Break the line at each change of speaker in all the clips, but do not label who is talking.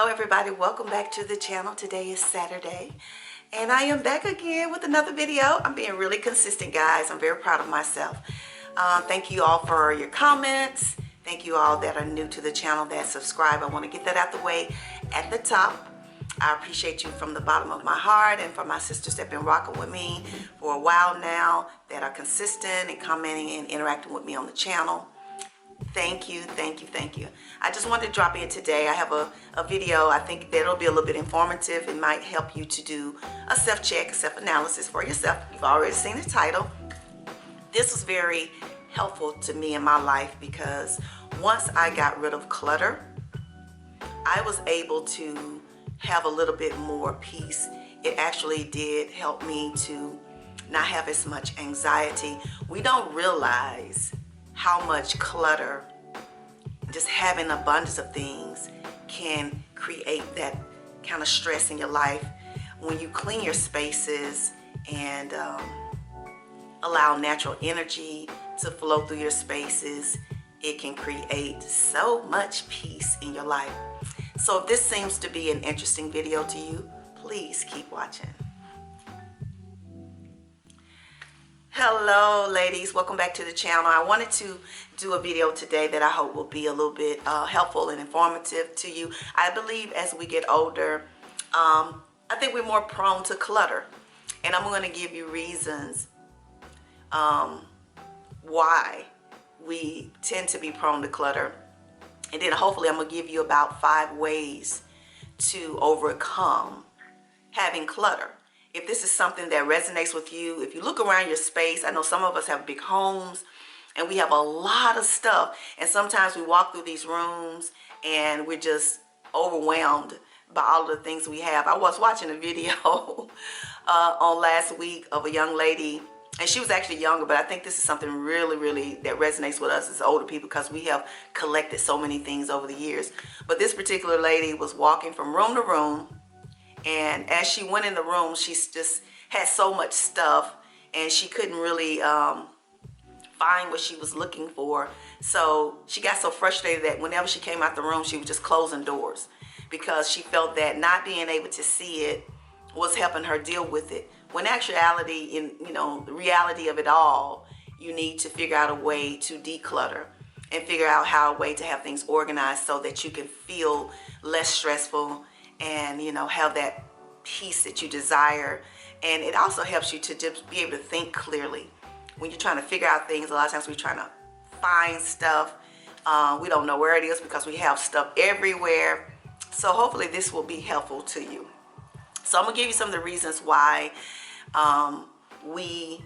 Hello everybody, welcome back to the channel. Today is Saturday and I am back again with another video. I'm being really consistent, guys. I'm very proud of myself. Thank you all for your comments. Thank you all that are new to the channel that subscribe. I want to get that out the way at the top. I appreciate you from the bottom of my heart, and for my sisters that have been rocking with me for a while now, that are consistent and commenting and interacting with me on the channel. Thank you, thank you, thank you. I just wanted to drop in today. I have a video. I think that'll be a little bit informative. It might help you to do a self-check, a self-analysis for yourself. You've already seen the title. This was very helpful to me in my life because once I got rid of clutter, I was able to have a little bit more peace. It actually did help me to not have as much anxiety. We don't realize how much clutter, just having abundance of things, can create that kind of stress in your life. When you clean your spaces and allow natural energy to flow through your spaces, it can create so much peace in your life. So if this seems to be an interesting video to you, please keep watching. Hello ladies, welcome back to the channel. I wanted to do a video today that I hope will be a little bit helpful and informative to you. I believe as we get older, I think we're more prone to clutter, and I'm going to give you reasons why we tend to be prone to clutter, and then hopefully I'm going to give you about 5 ways to overcome having clutter. If this is something that resonates with you, if you look around your space, I know some of us have big homes and we have a lot of stuff, and sometimes we walk through these rooms and we're just overwhelmed by all of the things we have. I was watching a video on last week of a young lady, and she was actually younger, but I think this is something really that resonates with us as older people because we have collected so many things over the years. But this particular lady was walking from room to room, and as she went in the room, she just had so much stuff and she couldn't really find what she was looking for. So she got so frustrated that whenever she came out the room, she was just closing doors because she felt that not being able to see it was helping her deal with it. When actuality, in the reality of it all, you need to figure out a way to declutter and figure out a way to have things organized so that you can feel less stressful and have that peace that you desire. And it also helps you to just be able to think clearly when you're trying to figure out things. A lot of times we're trying to find stuff, we don't know where it is because we have stuff everywhere. So hopefully this will be helpful to you. So I'm gonna give you some of the reasons why we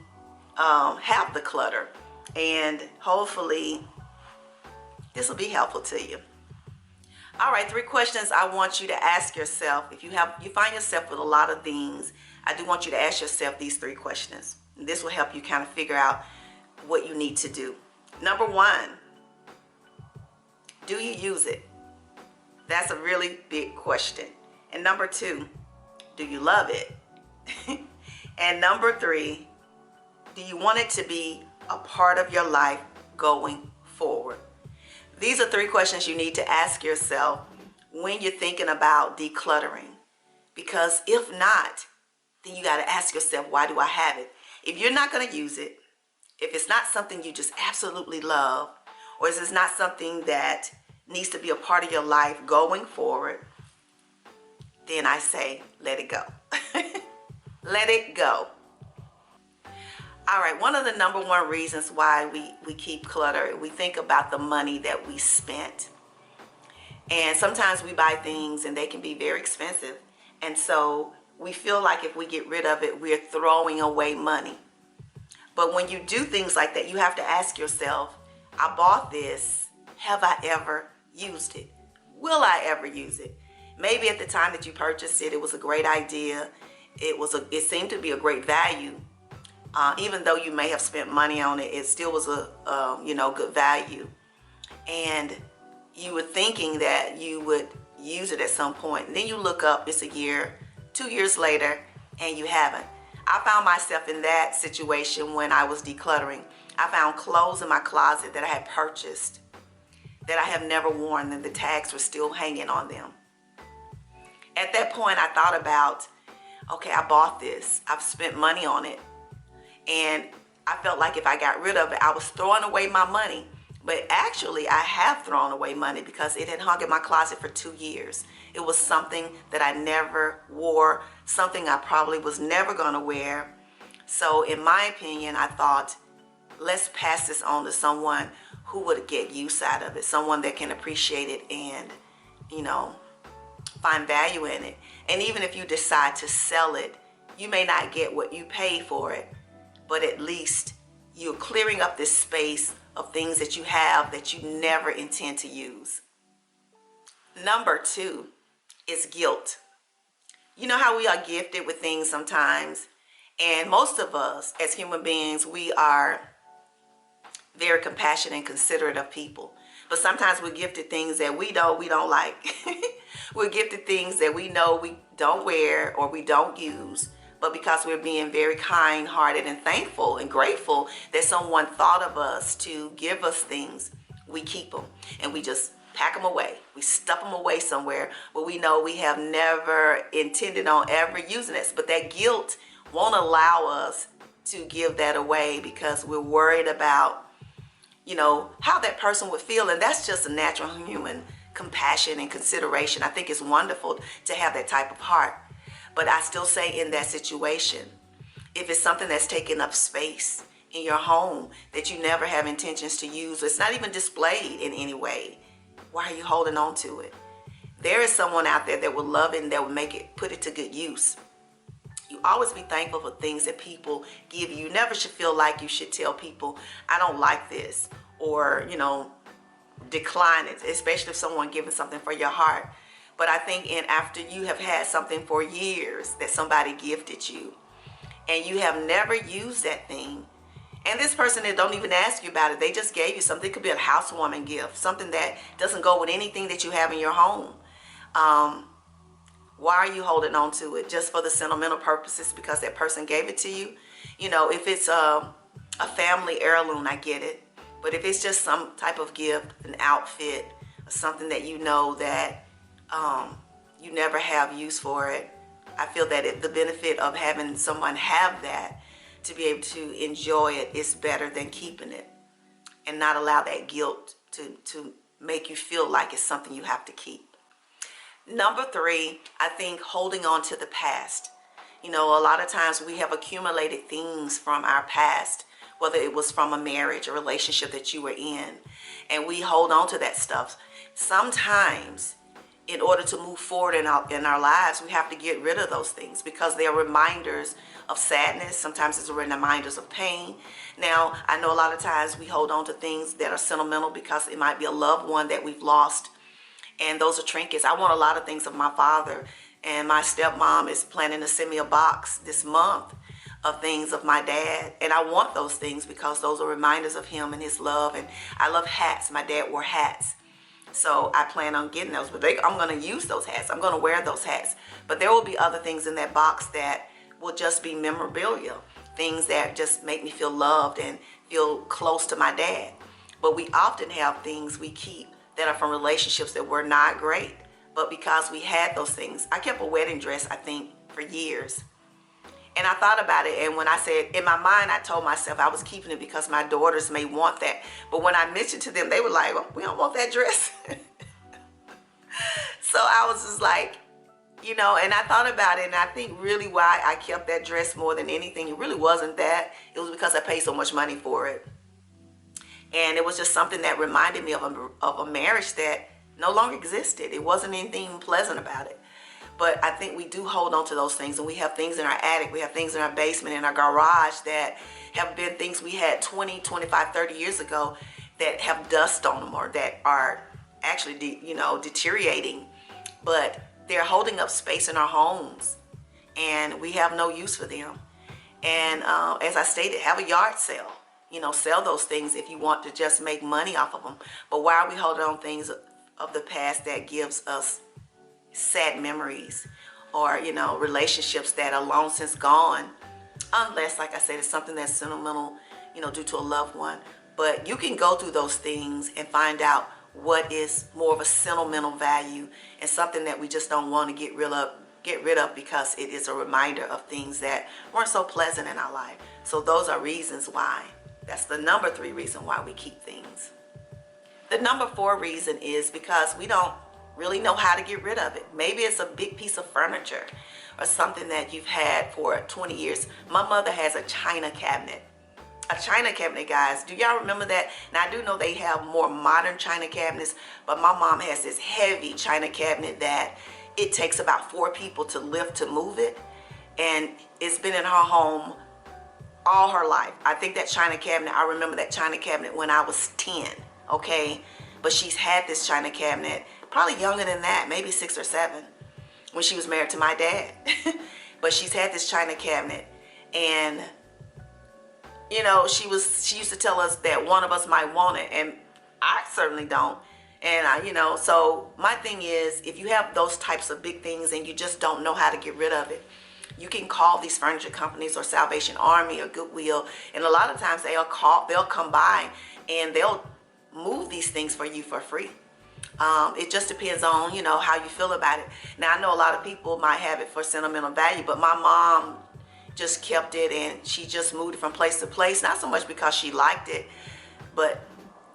have the clutter, and hopefully this will be helpful to you. All right, 3 questions I want you to ask yourself. If you find yourself with a lot of things, I do want you to ask yourself these 3 questions. And this will help you kind of figure out what you need to do. Number 1, do you use it? That's a really big question. And number 2, do you love it? And number 3, do you want it to be a part of your life going forward? These are 3 questions you need to ask yourself when you're thinking about decluttering. Because if not, then you got to ask yourself, why do I have it? If you're not going to use it, if it's not something you just absolutely love, or if it's not something that needs to be a part of your life going forward, then I say, let it go. Let it go. All right, one of the number 1 reasons why we keep clutter, we think about the money that we spent. And sometimes we buy things and they can be very expensive. And so we feel like if we get rid of it, we're throwing away money. But when you do things like that, you have to ask yourself, I bought this, have I ever used it? Will I ever use it? Maybe at the time that you purchased it, it was a great idea. It seemed to be a great value. Even though you may have spent money on it, it still was a good value. And you were thinking that you would use it at some point. And then you look up, it's a year, 2 years later, and you haven't. I found myself in that situation when I was decluttering. I found clothes in my closet that I had purchased that I have never worn, and the tags were still hanging on them. At that point, I thought about, okay, I bought this. I've spent money on it. And I felt like if I got rid of it, I was throwing away my money. But actually, I have thrown away money because it had hung in my closet for 2 years. It was something that I never wore, something I probably was never going to wear. So in my opinion, I thought, let's pass this on to someone who would get use out of it, someone that can appreciate it and, you know, find value in it. And even if you decide to sell it, you may not get what you paid for it, but at least you're clearing up this space of things that you have that you never intend to use. Number 2 is guilt. You know how we are gifted with things sometimes, and most of us as human beings, we are very compassionate and considerate of people. But sometimes we're gifted things that we don't like. We're gifted things that we know we don't wear or we don't use. But because we're being very kind-hearted and thankful and grateful that someone thought of us to give us things, we keep them and we just pack them away. We stuff them away somewhere where we know we have never intended on ever using it. But that guilt won't allow us to give that away because we're worried about, you know, how that person would feel. And that's just a natural human compassion and consideration. I think it's wonderful to have that type of heart. But I still say in that situation, if it's something that's taking up space in your home that you never have intentions to use, it's not even displayed in any way, why are you holding on to it? There is someone out there that would love it and that would put it to good use. You always be thankful for things that people give you. You never should feel like you should tell people, I don't like this, or, you know, decline it, especially if someone giving something for your heart. But I think after you have had something for years that somebody gifted you and you have never used that thing, and this person that don't even ask you about it, they just gave you something. It could be a housewarming gift, something that doesn't go with anything that you have in your home. Why are you holding on to it? Just for the sentimental purposes because that person gave it to you? You know, if it's a family heirloom, I get it. But if it's just some type of gift, an outfit, or something that you know that you never have use for it, I feel that the benefit of having someone have that to be able to enjoy it is better than keeping it and not allow that guilt to make you feel like it's something you have to keep. Number 3, I think holding on to the past. You know, a lot of times we have accumulated things from our past, whether it was from a marriage, a relationship that you were in, and we hold on to that stuff. Sometimes in order to move forward in our lives, we have to get rid of those things because they are reminders of sadness. Sometimes it's reminders of pain. Now, I know a lot of times we hold on to things that are sentimental because it might be a loved one that we've lost, and those are trinkets. I want a lot of things of my father, and my stepmom is planning to send me a box this month of things of my dad, and I want those things because those are reminders of him and his love. And I love hats. My dad wore hats. So I plan on getting those, but I'm going to use those hats. I'm going to wear those hats. But there will be other things in that box that will just be memorabilia, things that just make me feel loved and feel close to my dad. But we often have things we keep that are from relationships that were not great. But because we had those things, I kept a wedding dress, I think, for years. And I thought about it, and when I said, in my mind, I told myself I was keeping it because my daughters may want that. But when I mentioned to them, they were like, well, we don't want that dress. So I was just like, you know, and I thought about it, and I think really why I kept that dress more than anything, it really wasn't that. It was because I paid so much money for it. And it was just something that reminded me of a marriage that no longer existed. It wasn't anything pleasant about it. But I think we do hold on to those things, and we have things in our attic, we have things in our basement, in our garage that have been things we had 20, 25, 30 years ago that have dust on them or that are actually, deteriorating. But they're holding up space in our homes, and we have no use for them. And as I stated, have a yard sale. Sell those things if you want to just make money off of them. But why are we holding on things of the past that gives us sad memories or relationships that are long since gone, unless, like I said, it's something that's sentimental due to a loved one? But you can go through those things and find out what is more of a sentimental value and something that we just don't want to get rid of because it is a reminder of things that weren't so pleasant in our life. So those are reasons why. That's the number 3 reason why we keep things. The number 4 reason is because we don't really know how to get rid of it. Maybe it's a big piece of furniture or something that you've had for 20 years. My mother has a china cabinet. A china cabinet, guys. Do y'all remember that? Now, I do know they have more modern china cabinets, but my mom has this heavy china cabinet that it takes about 4 people to lift to move it. And it's been in her home all her life. I think that china cabinet, I remember that china cabinet when I was 10, okay? But she's had this china cabinet probably younger than that, maybe 6 or 7, when she was married to my dad. But she's had this china cabinet, and you know, she used to tell us that one of us might want it, and I certainly don't. And you know, so my thing is, if you have those types of big things and you just don't know how to get rid of it, you can call these furniture companies or Salvation Army or Goodwill, and a lot of times they'll come by and they'll move these things for you for free. It just depends on, you know, how you feel about it. Now, I know a lot of people might have it for sentimental value, but my mom just kept it, and she just moved it from place to place, not so much because she liked it, but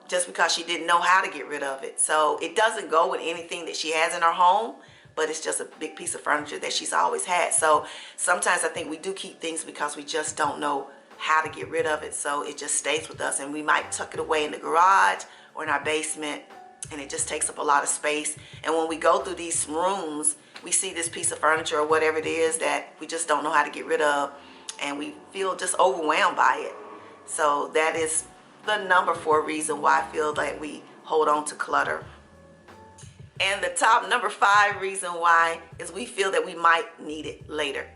just because she didn't know how to get rid of it. So it doesn't go with anything that she has in her home, but it's just a big piece of furniture that she's always had. So sometimes I think we do keep things because we just don't know how to get rid of it, so it just stays with us, and we might tuck it away in the garage or in our basement, and it just takes up a lot of space. And when we go through these rooms, we see this piece of furniture or whatever it is that we just don't know how to get rid of, and we feel just overwhelmed by it. So that is the number 4 reason why I feel that we hold on to clutter. And the top number 5 reason why is we feel that we might need it later.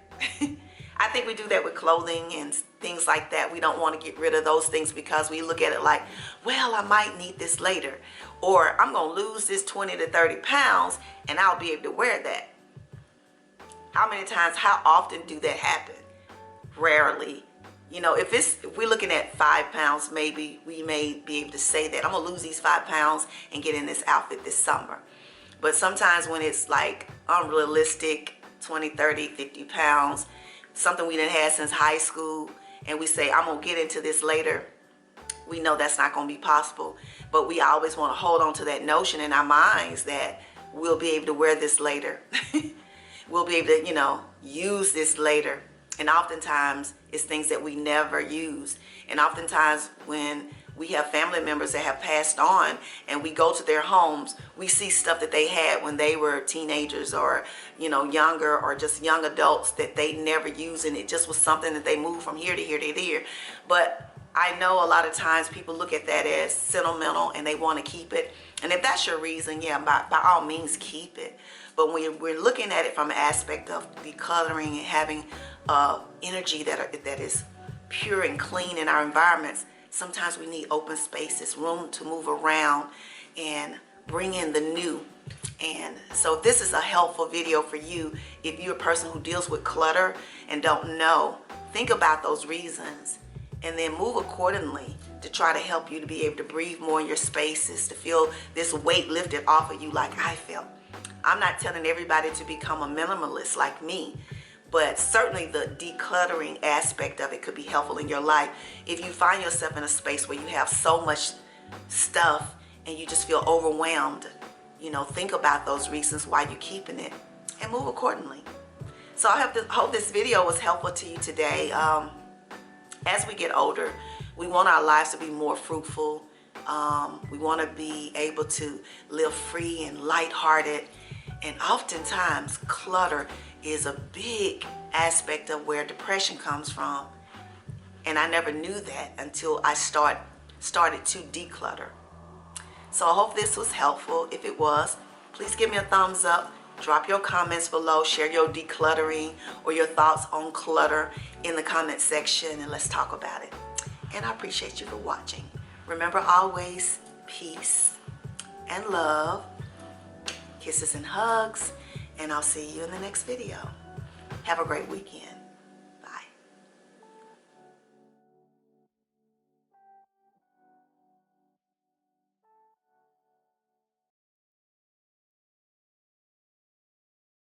I think we do that with clothing and things like that. We don't want to get rid of those things because we look at it like, well, I might need this later, or I'm going to lose this 20 to 30 pounds and I'll be able to wear that. How many times, how often do that happen? Rarely. You know, if we're looking at 5 pounds, maybe we may be able to say that I'm going to lose these 5 pounds and get in this outfit this summer. But sometimes when it's like unrealistic, 20, 30, 50 pounds, something we didn't have since high school, and we say, I'm going to get into this later, we know that's not going to be possible. But we always want to hold on to that notion in our minds that we'll be able to wear this later. We'll be able to, you know, use this later. And oftentimes it's things that we never use. And oftentimes when we have family members that have passed on and we go to their homes, we see stuff that they had when they were teenagers or, you know, younger, or just young adults that they never used, and it just was something that they moved from here to here to here. But I know a lot of times people look at that as sentimental and they want to keep it. And if that's your reason, yeah, by all means keep it. But when we're looking at it from an aspect of decluttering and having energy that is pure and clean in our environments, sometimes we need open spaces, room to move around and bring in the new. And so this is a helpful video for you if you're a person who deals with clutter and don't know. Think about those reasons and then move accordingly to try to help you to be able to breathe more in your spaces, to feel this weight lifted off of you like I felt. I'm not telling everybody to become a minimalist like me, but certainly the decluttering aspect of it could be helpful in your life. If you find yourself in a space where you have so much stuff and you just feel overwhelmed, you know, think about those reasons why you're keeping it and move accordingly. So I hope this video was helpful to you today. As we get older, we want our lives to be more fruitful. We want to be able to live free and lighthearted. And oftentimes, clutter is a big aspect of where depression comes from. And I never knew that until I started to declutter. So I hope this was helpful. If it was, please give me a thumbs up. Drop your comments below. Share your decluttering or your thoughts on clutter in the comment section, and let's talk about it. And I appreciate you for watching. Remember, always peace and love. Kisses and hugs, and I'll see you in the next video. Have a great weekend.